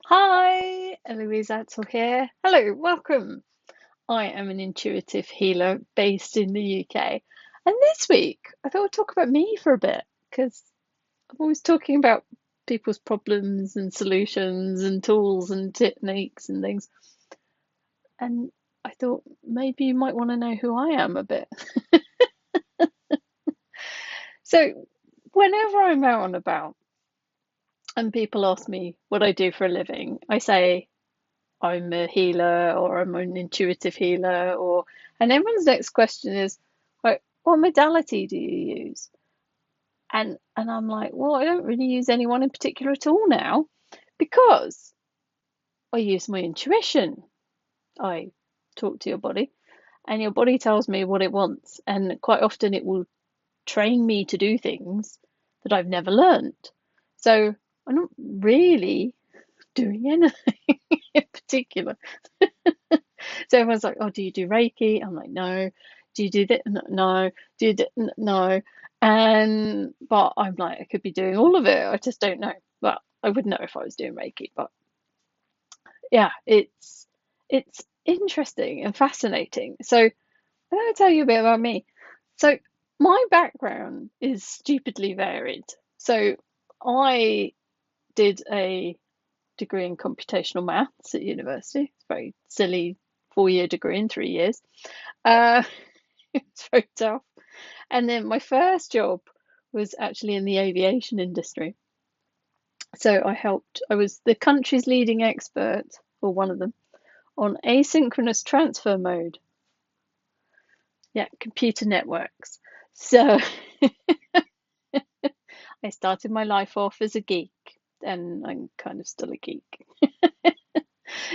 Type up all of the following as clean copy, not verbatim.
Hi, Eloise Atzel here. Hello, welcome. I am an intuitive healer based in the UK. And this week, I thought I'd talk about me for a bit because I'm always talking about people's problems and solutions and tools and techniques and things. And I thought maybe you might want to know who I am a bit. So, whenever I'm out and about and people ask me what I do for a living, I say I'm a healer or I'm an intuitive healer or and everyone's next question is like, what modality do you use? And I'm like, well, I don't really use anyone in particular at all now because I use my intuition. I talk to your body and your body tells me what it wants, and quite often it will train me to do things that I've never learned. So I'm not really doing anything in particular. So everyone's like, "Oh, do you do Reiki?" I'm like, "No." Do you do that? No. Do you do no? And but I'm like, I could be doing all of it. I just don't know. Well, I would know if I was doing Reiki, but yeah, it's interesting and fascinating. So I'm going to tell you a bit about me. So my background is stupidly varied. So I did a degree in computational maths at university. It's a very silly 4 year degree in 3 years. Uh, it's very tough. And then my first job was actually in the aviation industry. So I was the country's leading expert, or one of them, on asynchronous transfer mode. Yeah, computer networks. So I started my life off as a geek, and I'm kind of still a geek.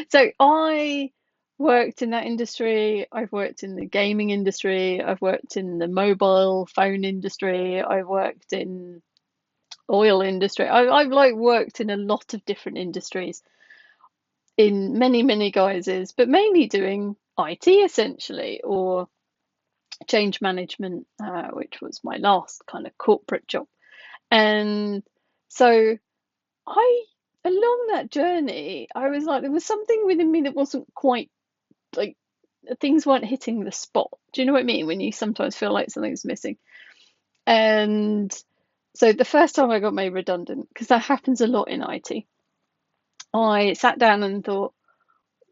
So I worked in that industry. I've worked in the gaming industry. I've worked in the mobile phone industry. I've worked in oil industry. I've like worked in a lot of different industries in many guises, but mainly doing IT essentially or change management, which was my last kind of corporate job. And so I, along that journey, I was like, there was something within me that wasn't quite like things weren't hitting the spot. Do you know what I mean? When you sometimes feel like something's missing. And so the first time I got made redundant, because that happens a lot in IT, I sat down and thought,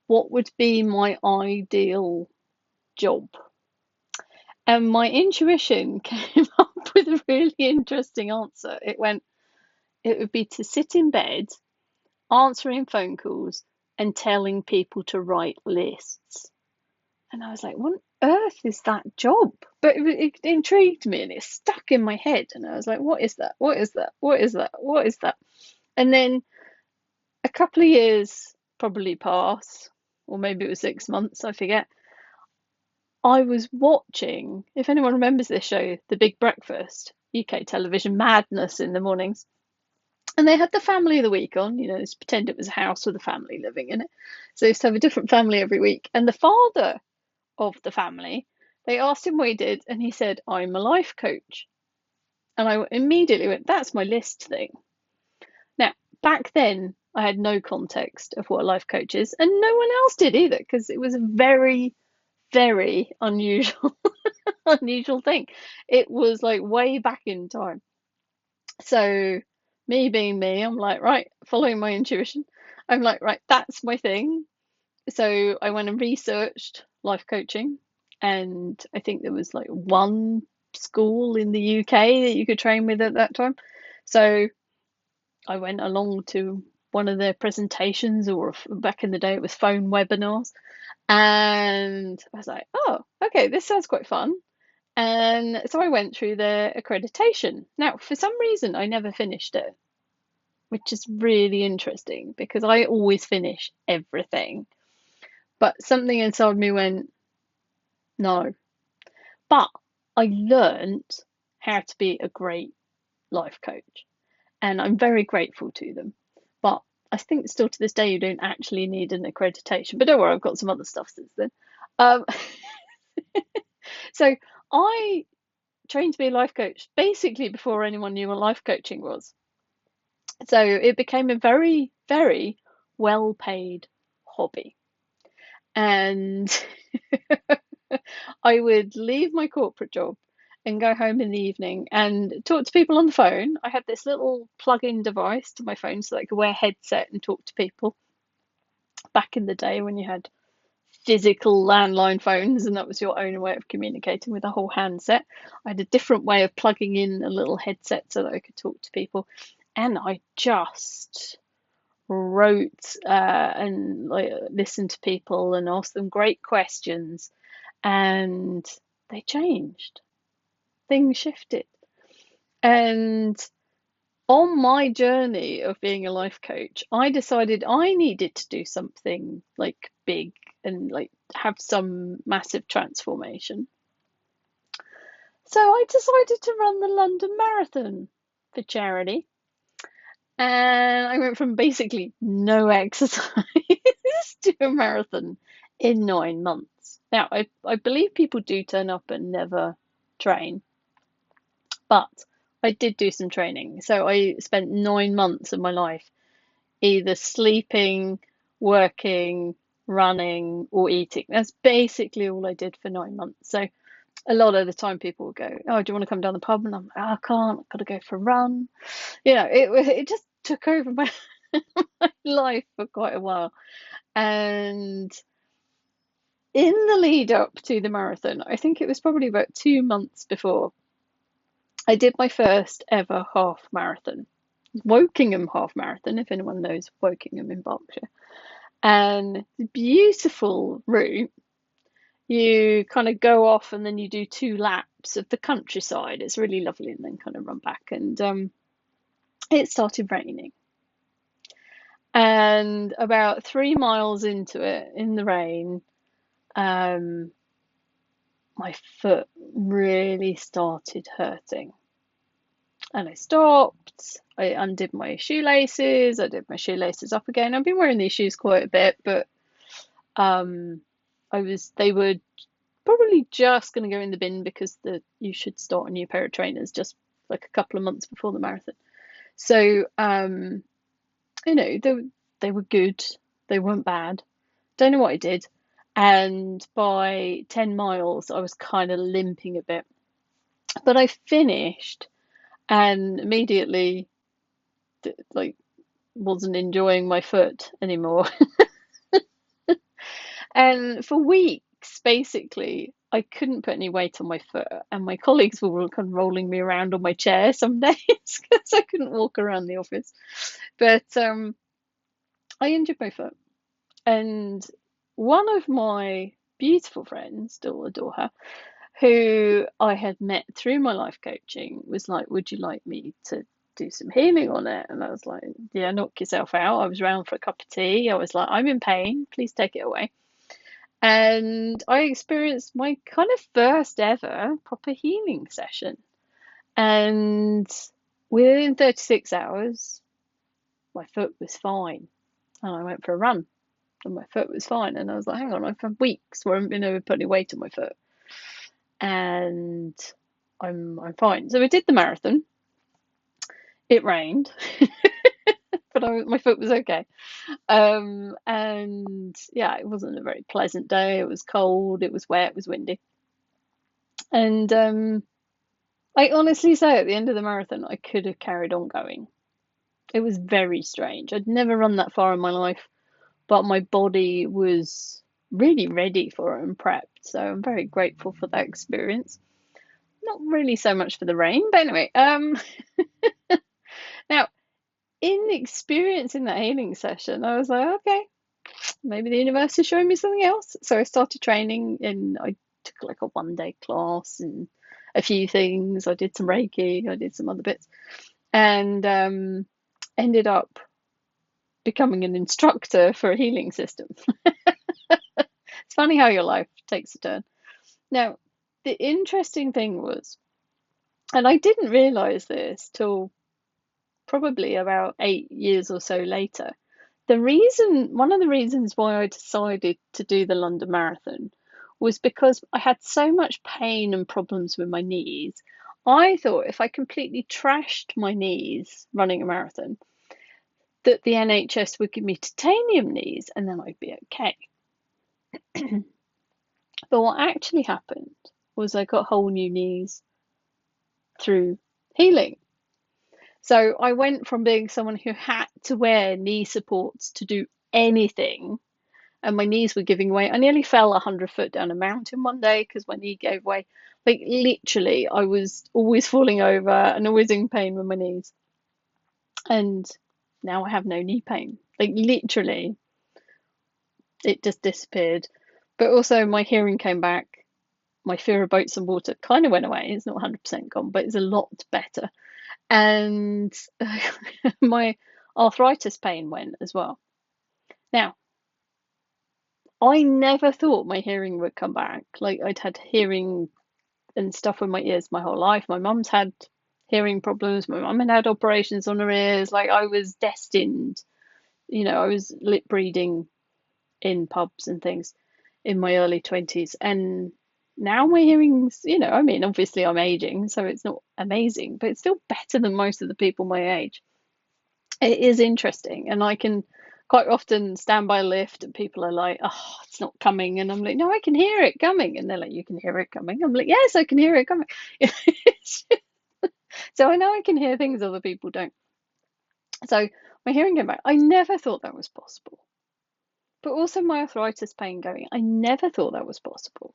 what would be my ideal job? And my intuition came up with a really interesting answer. It would be to sit in bed, answering phone calls, and telling people to write lists. And I was like, what on earth is that job? But it intrigued me and it stuck in my head. And I was like, what is that? What is that? What is that? What is that? And then a couple of years probably pass, or maybe it was 6 months, I forget. I was watching, if anyone remembers this show, The Big Breakfast, UK television madness in the mornings. And they had the family of the week on, just pretend it was a house with a family living in it. So they used to have a different family every week. And the father of the family, they asked him what he did, and he said, I'm a life coach. And I immediately went, that's my list thing. Now, back then, I had no context of what a life coach is, and no one else did either, because it was a very unusual, unusual thing. It was like way back in time. So, me being me, I'm like, right, following my intuition. I'm like, right, that's my thing. So I went and researched life coaching, and I think there was like one school in the UK that you could train with at that time. So I went along to one of their presentations, or back in the day it was phone webinars, and I was like, oh, okay, this sounds quite fun. And so I went through their accreditation. Now, for some reason, I never finished it, which is really interesting because I always finish everything. But something inside me went, no. But I learned how to be a great life coach, and I'm very grateful to them. But I think still to this day, you don't actually need an accreditation. But don't worry, I've got some other stuff since then. Um, so I trained to be a life coach basically before anyone knew what life coaching was. So it became a very well-paid hobby. And I would leave my corporate job and go home in the evening and talk to people on the phone. I had this little plug-in device to my phone so that I could wear a headset and talk to people back in the day when you had physical landline phones and that was your only way of communicating with a whole handset. I had a different way of plugging in a little headset so that I could talk to people. And I just wrote and like listened to people and asked them great questions, and they changed. Things shifted. And on my journey of being a life coach, I decided I needed to do something like big and like have some massive transformation. So I decided to run the London Marathon for charity. And I went from basically no exercise to a marathon in 9 months. Now, I believe people do turn up and never train, but I did do some training. So I spent 9 months of my life either sleeping, working, running, or eating. That's basically all I did for 9 months. So a lot of the time people will go, "Oh, do you want to come down the pub?" And I'm like, "Oh, I can't, I've got to go for a run." It just took over my life for quite a while. And in the lead up to the marathon, I think it was probably about 2 months before, I did my first ever half marathon. Wokingham half marathon, if anyone knows Wokingham in Berkshire. And beautiful route. You kind of go off and then you do 2 laps of the countryside. It's really lovely, and then kind of run back. And it started raining. And about 3 miles into it, in the rain, um, my foot really started hurting. And I stopped. I undid my shoelaces. I did my shoelaces up again. I've been wearing these shoes quite a bit, but um, they were probably just going to go in the bin because you should start a new pair of trainers just like a couple of months before the marathon. So, they were good. They weren't bad. Don't know what I did. And by 10 miles, I was kind of limping a bit. But I finished and immediately, like, wasn't enjoying my foot anymore. And for weeks, basically, I couldn't put any weight on my foot, and my colleagues were kind of rolling me around on my chair some days because I couldn't walk around the office. But I injured my foot, and one of my beautiful friends, still adore her, who I had met through my life coaching, was like, "Would you like me to do some healing on it?" And I was like, "Yeah, knock yourself out." I was round for a cup of tea. I was like, "I'm in pain. Please take it away." And I experienced my kind of first ever proper healing session. And within 36 hours, my foot was fine. And I went for a run and my foot was fine. And I was like, hang on, I've had weeks where I haven't been able to put any weight on my foot. And I'm fine. So we did the marathon. It rained, but my foot was okay. And yeah, it wasn't a very pleasant day. It was cold, it was wet, it was windy. And I honestly say at the end of the marathon, I could have carried on going. It was very strange. I'd never run that far in my life, but my body was really ready for it and prepped. So I'm very grateful for that experience. Not really so much for the rain, but anyway. Now, in experiencing that healing session, I was like, okay, maybe the universe is showing me something else. So I started training, and I took like a 1 day class and a few things. I did some Reiki, I did some other bits, and ended up becoming an instructor for a healing system. It's funny how your life takes a turn. Now, the interesting thing was, and I didn't realize this till probably about 8 years or so later, one of the reasons why I decided to do the London Marathon was because I had so much pain and problems with my knees. I thought if I completely trashed my knees running a marathon, that the NHS would give me titanium knees and then I'd be okay. But what actually happened was I got whole new knees through healing. So I went from being someone who had to wear knee supports to do anything, and my knees were giving way. I nearly fell 100 foot down a mountain one day because my knee gave way. Like literally, I was always falling over and always in pain with my knees. And now I have no knee pain. Like literally, it just disappeared. But also, my hearing came back. My fear of boats and water kind of went away. It's not 100% gone, but it's a lot better. And my arthritis pain went as well. Now, I never thought my hearing would come back. Like, I'd had hearing and stuff with my ears my whole life. My mum's had hearing problems. My mum had operations on her ears. Like, I was destined. I was lip reading in pubs and things in my early 20s. And now my hearing's, I mean, obviously I'm aging, so it's not amazing, but it's still better than most of the people my age. It is interesting, and I can quite often stand by a lift and people are like, "Oh, it's not coming," and I'm like, "No, I can hear it coming," and they're like, "You can hear it coming?" I'm like, "Yes, I can hear it coming." So I know I can hear things other people don't. So my hearing came back. I never thought that was possible. But also my arthritis pain going, I never thought that was possible.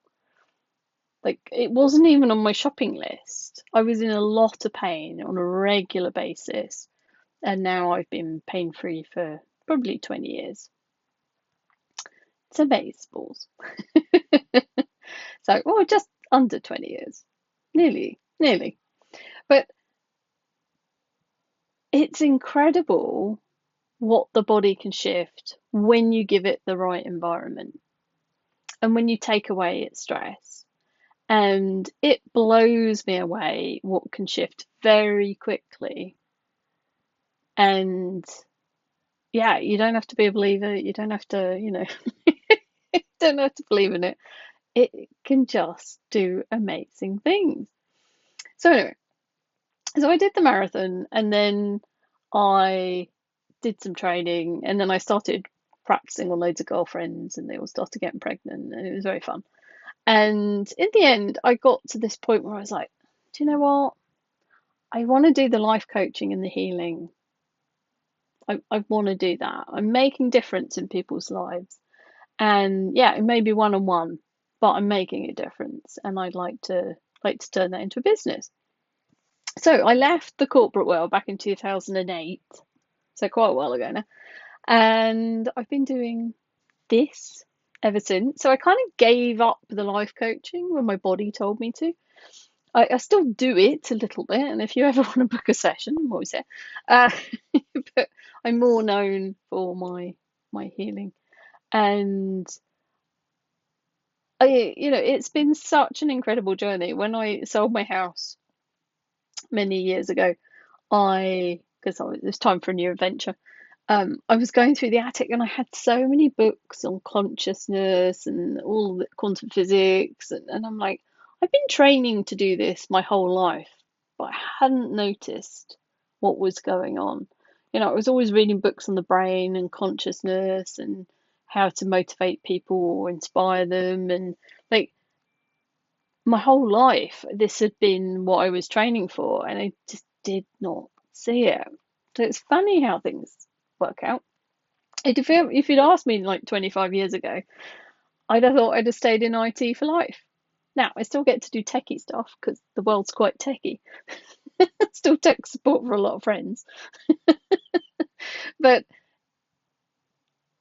Like, it wasn't even on my shopping list. I was in a lot of pain on a regular basis, and now I've been pain free for probably 20 years. It's amazeballs. So, well, just under 20 years. Nearly. But it's incredible what the body can shift when you give it the right environment and when you take away its stress. And it blows me away what can shift very quickly. And yeah, you don't have to be a believer. You don't have to, don't have to believe in it. It can just do amazing things. So anyway, so I did the marathon and then I did some training and then I started practicing on loads of girlfriends and they all started getting pregnant and it was very fun. And in the end, I got to this point where I was like, do you know what? I want to do the life coaching and the healing. I want to do that. I'm making difference in people's lives. And yeah, it may be one on one, but I'm making a difference and I'd like to turn that into a business. So I left the corporate world back in 2008, so quite a while ago now, and I've been doing this ever since. So I kind of gave up the life coaching when my body told me to. I still do it a little bit, and if you ever want to book a session, I'm always here. Uh, but I'm more known for my healing, and it's been such an incredible journey. When I sold my house many years ago, because it was time for a new adventure. I was going through the attic and I had so many books on consciousness and all the quantum physics, and I'm like, I've been training to do this my whole life, but I hadn't noticed what was going on. I was always reading books on the brain and consciousness and how to motivate people or inspire them, and like my whole life, this had been what I was training for, and I just did not see it. So it's funny how things work out. If you'd asked me like 25 years ago, I'd have thought I'd have stayed in IT for life. Now, I still get to do techie stuff because the world's quite techie. Still tech support for a lot of friends. But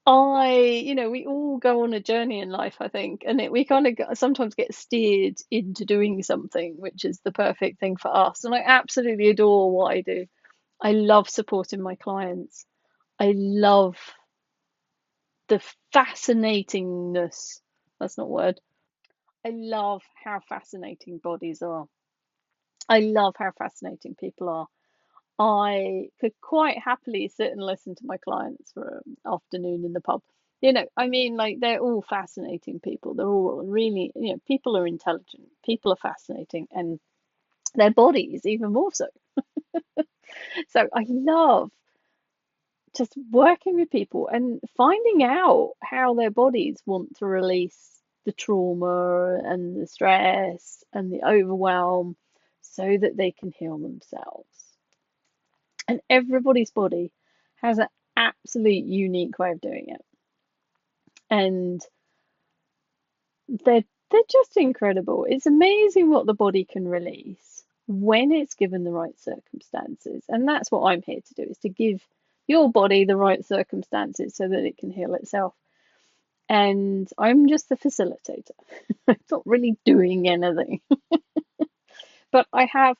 we all go on a journey in life, I think, and we kind of sometimes get steered into doing something which is the perfect thing for us. And I absolutely adore what I do. I love supporting my clients. I love the fascinatingness. That's not a word. I love how fascinating bodies are. I love how fascinating people are. I could quite happily sit and listen to my clients for an afternoon in the pub. I mean, like they're all fascinating people. They're all really, people are intelligent, people are fascinating, and their bodies even more so. So I love just working with people and finding out how their bodies want to release the trauma and the stress and the overwhelm so that they can heal themselves. And everybody's body has an absolute unique way of doing it. And they're just incredible. It's amazing what the body can release when it's given the right circumstances. And that's what I'm here to do, is to give your body the right circumstances so that it can heal itself. And I'm just the facilitator. I'm not really doing anything. But I have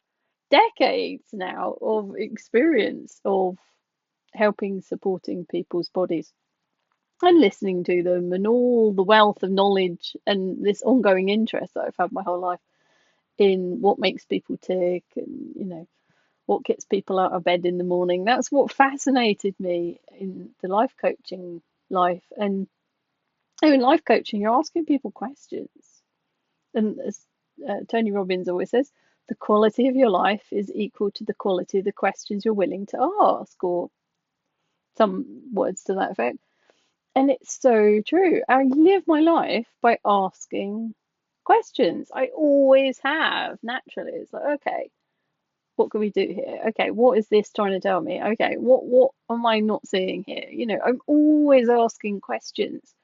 decades now of experience of helping, supporting people's bodies and listening to them, and all the wealth of knowledge and this ongoing interest that I've had my whole life in what makes people tick, and what gets people out of bed in the morning. That's what fascinated me in the life coaching life. And in life coaching, you're asking people questions. And as Tony Robbins always says, the quality of your life is equal to the quality of the questions you're willing to ask, or some words to that effect. And it's so true. I live my life by asking questions. I always have, naturally. It's like, okay, what can we do here? Okay, what is this trying to tell me? Okay, what am I not seeing here? I'm always asking questions,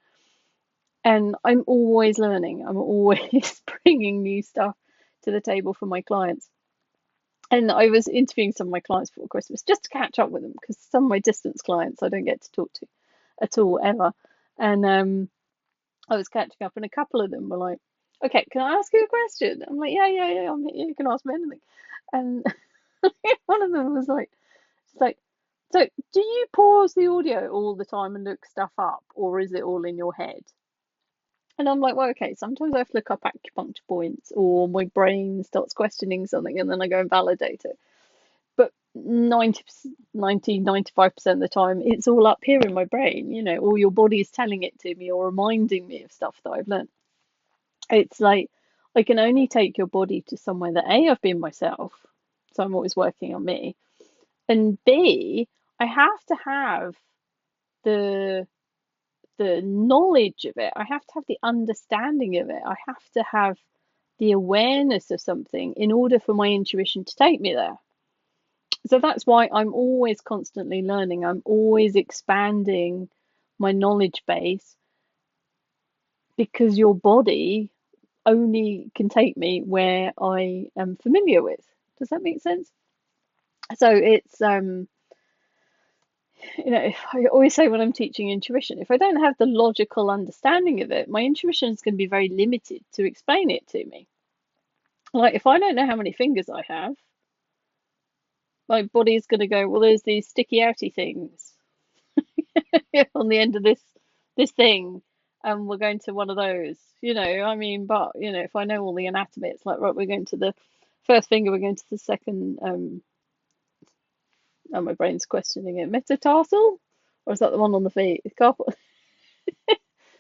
and I'm always learning. I'm always bringing new stuff to the table for my clients. And I was interviewing some of my clients before Christmas just to catch up with them, because some of my distance clients I don't get to talk to at all ever. And I was catching up, and a couple of them were like, "Okay, can I ask you a question?" I'm like, "Yeah, yeah, yeah. You can ask me anything." And one of them was like, "It's like, so do you pause the audio all the time and look stuff up, or is it all in your head?" And I'm like, "Well, okay. Sometimes I have to look up acupuncture points, or my brain starts questioning something, and then I go and validate it. But 95% of the time, it's all up here in my brain, or your body is telling it to me or reminding me of stuff that I've learned." It's like I can only take your body to somewhere that A, I've been myself, so I'm always working on me, and B, I have to have the knowledge of it. I have to have the understanding of it. I have to have the awareness of something in order for my intuition to take me there. So that's why I'm always constantly learning. I'm always expanding my knowledge base, because your body only can take me where I am familiar with. Does that make sense? So it's I always say when I'm teaching intuition, if I don't have the logical understanding of it, my intuition is going to be very limited to explain it to me. Like, if I don't know how many fingers I have, my body's going to go, well, there's these sticky outy things on the end of this thing, and we're going to one of those. I mean, but if I know all the anatomy, it's like, right, we're going to the first finger, we're going to the second. Oh, my brain's questioning it. Metatarsal, or is that the one on the feet? Carpal.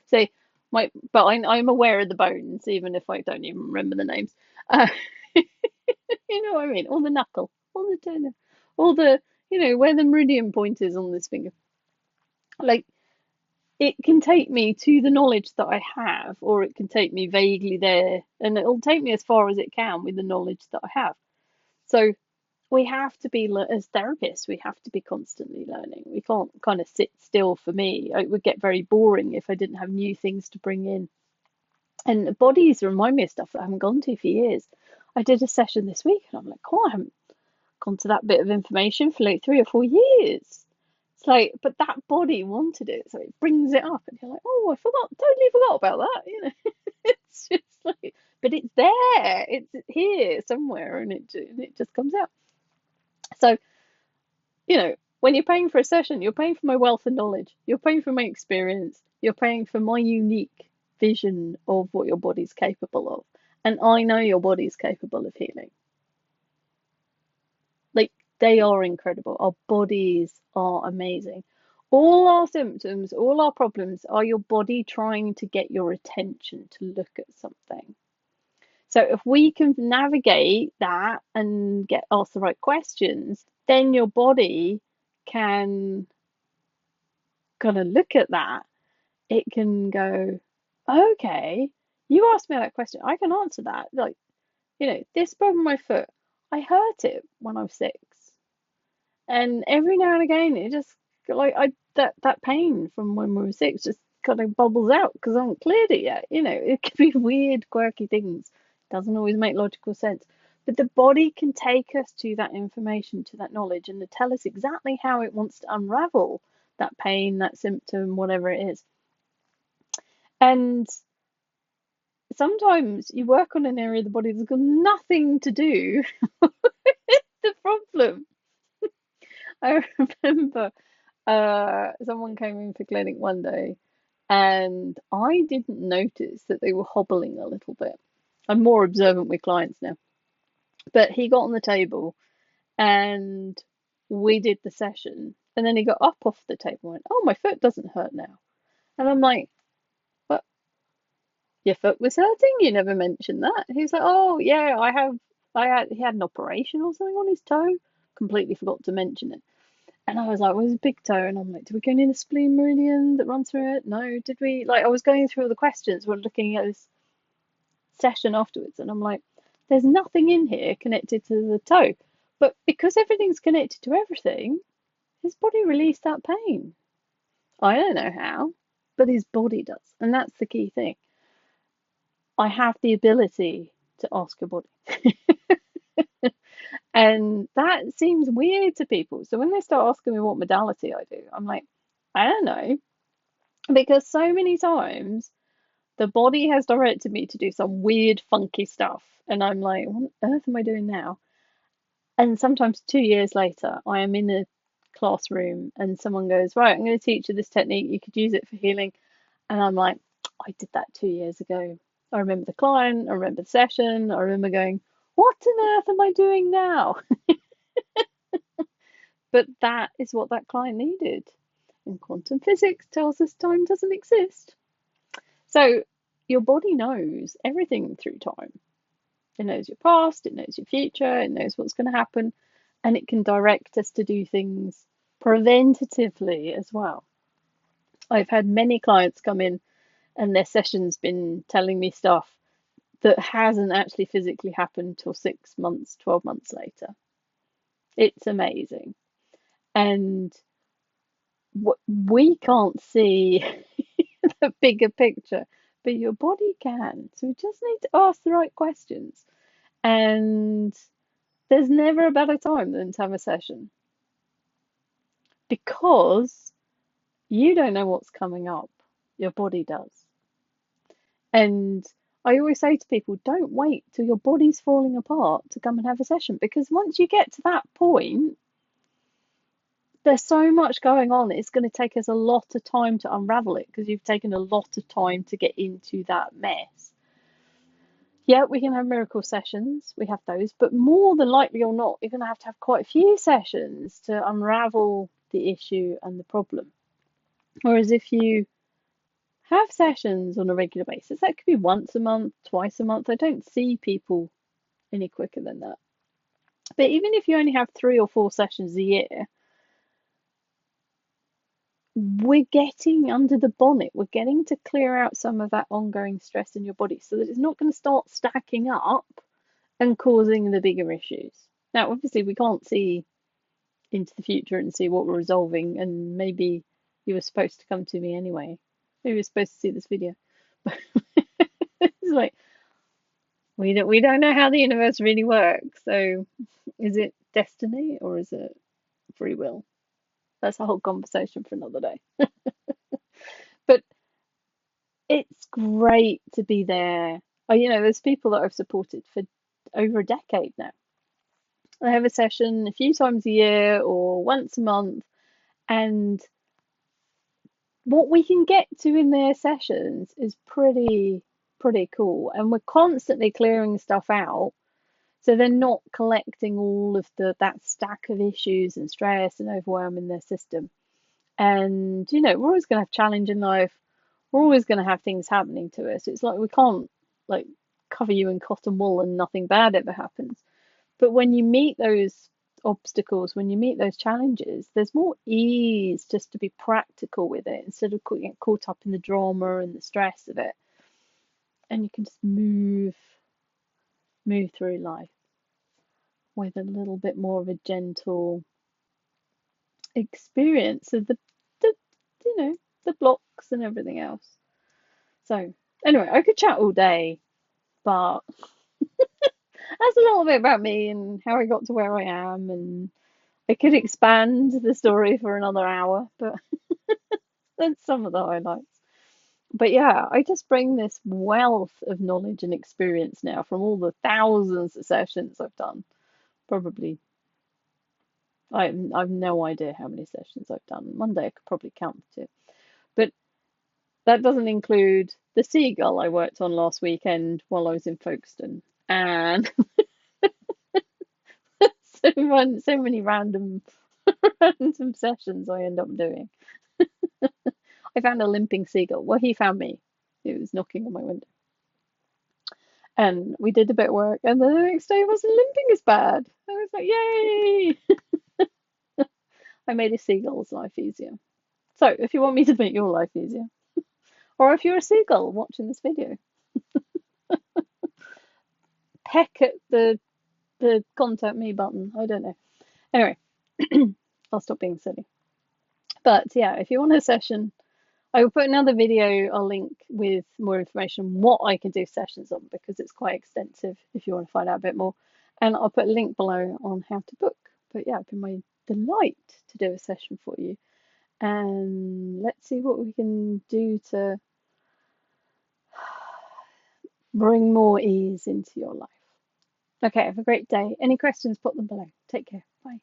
So but I'm aware of the bones, even if I don't even remember the names. Uh, you know what I mean? Or the knuckle, or the tendon, or the where the meridian point is on this finger. Like, it can take me to the knowledge that I have, or it can take me vaguely there, and it'll take me as far as it can with the knowledge that I have. So we have to be, as therapists, we have to be constantly learning. We can't kind of sit still. For me, it would get very boring if I didn't have new things to bring in. And bodies remind me of stuff that I haven't gone to for years. I did a session this week, and I'm like, oh, I haven't gone to that bit of information for like 3 or 4 years. It's like, but that body wanted it, so it brings it up, and you're like, oh, totally forgot about that. It's just like, but it's there, it's here somewhere, and it just comes out. So, when you're paying for a session, you're paying for my wealth of knowledge, you're paying for my experience, you're paying for my unique vision of what your body's capable of. And I know your body's capable of healing. Like, they are incredible. Our bodies are amazing. All our symptoms, all our problems are your body trying to get your attention to look at something. So if we can navigate that and get asked the right questions, then your body can kind of look at that, it can go, okay, you asked me that question, I can answer that. Like, this problem with my foot, I hurt it when I was 6. And every now and again, it just like that pain from when we were 6 just kind of bubbles out because I haven't cleared it yet. It could be weird, quirky things. Doesn't always make logical sense. But the body can take us to that information, to that knowledge, and to tell us exactly how it wants to unravel that pain, that symptom, whatever it is. And sometimes you work on an area of the body that's got nothing to do with the problem. I remember someone came in for clinic one day and I didn't notice that they were hobbling a little bit. I'm more observant with clients now. But he got on the table and we did the session. And then he got up off the table and went, "Oh, my foot doesn't hurt now." And I'm like, "What? Your foot was hurting? You never mentioned that." He's like, "Oh, yeah, he had an operation or something on his toe. Completely forgot to mention it." And I was like, "Well, it's a big toe." And I'm like, "Did we go near the spleen meridian that runs through it? No, did we?" Like, I was going through all the questions. We're looking at this session afterwards, and I'm like, "There's nothing in here connected to the toe." But because everything's connected to everything, his body released that pain. I don't know how, but his body does. And that's the key thing. I have the ability to ask your body. And that seems weird to people. So when they start asking me what modality I do, I'm like, I don't know. Because so many times the body has directed me to do some weird, funky stuff. And I'm like, what on earth am I doing now? And sometimes 2 years later, I am in a classroom and someone goes, "Right, I'm going to teach you this technique. You could use it for healing." And I'm like, I did that 2 years ago. I remember the client, I remember the session, I remember going, what on earth am I doing now? But that is what that client needed. And quantum physics tells us time doesn't exist. So your body knows everything through time. It knows your past, it knows your future, it knows what's going to happen, and it can direct us to do things preventatively as well. I've had many clients come in and their session's been telling me stuff that hasn't actually physically happened till 6 months, 12 months later. It's amazing. And we can't see the bigger picture, but your body can. So we just need to ask the right questions. And there's never a better time than to have a session because you don't know what's coming up. Your body does. And I always say to people, don't wait till your body's falling apart to come and have a session because once you get to that point, there's so much going on. It's going to take us a lot of time to unravel it because you've taken a lot of time to get into that mess. Yeah, we can have miracle sessions, we have those, but more than likely or not, you're going to have quite a few sessions to unravel the issue and the problem. Whereas if you have sessions on a regular basis, that could be once a month, twice a month. I don't see people any quicker than that. But even if you only have 3 or 4 sessions a year, we're getting under the bonnet. We're getting to clear out some of that ongoing stress in your body so that it's not going to start stacking up and causing the bigger issues. Now, obviously, we can't see into the future and see what we're resolving, and maybe you were supposed to come to me anyway. Maybe you were supposed to see this video. It's like we don't know how the universe really works. So is it destiny or is it free will? That's a whole conversation for another day. But it's great to be there. There's people that I've supported for over a decade now. I have a session a few times a year or once a month, and what we can get to in their sessions is pretty cool. And we're constantly clearing stuff out, so they're not collecting all of that stack of issues and stress and overwhelm in their system. And we're always going to have challenge in life. We're always going to have things happening to us. It's like we can't like cover you in cotton wool and nothing bad ever happens. But when you meet those obstacles, when you meet those challenges, there's more ease just to be practical with it instead of getting caught up in the drama and the stress of it. And you can just move through life with a little bit more of a gentle experience of the you know, the blocks and everything else. So anyway, I could chat all day, but that's a little bit about me and how I got to where I am, and I could expand the story for another hour, but that's some of the highlights. But yeah, I just bring this wealth of knowledge and experience now from all the thousands of sessions I've done. Probably, I've no idea how many sessions I've done. One day I could probably count it. But that doesn't include the seagull I worked on last weekend while I was in Folkestone. And so many random random sessions I end up doing. I found a limping seagull. Well, he found me. He was knocking on my window. And we did a bit of work, and the next day it wasn't limping as bad. I was like, yay! I made a seagull's life easier. So if you want me to make your life easier, or if you're a seagull watching this video, peck at the contact me button. I don't know. Anyway, I'll stop being silly. But yeah, if you want a session, I will put another video, I'll link with more information on what I can do sessions on, because it's quite extensive if you want to find out a bit more. And I'll put a link below on how to book. But yeah, it's been my delight to do a session for you. And let's see what we can do to bring more ease into your life. Okay, have a great day. Any questions, put them below. Take care. Bye.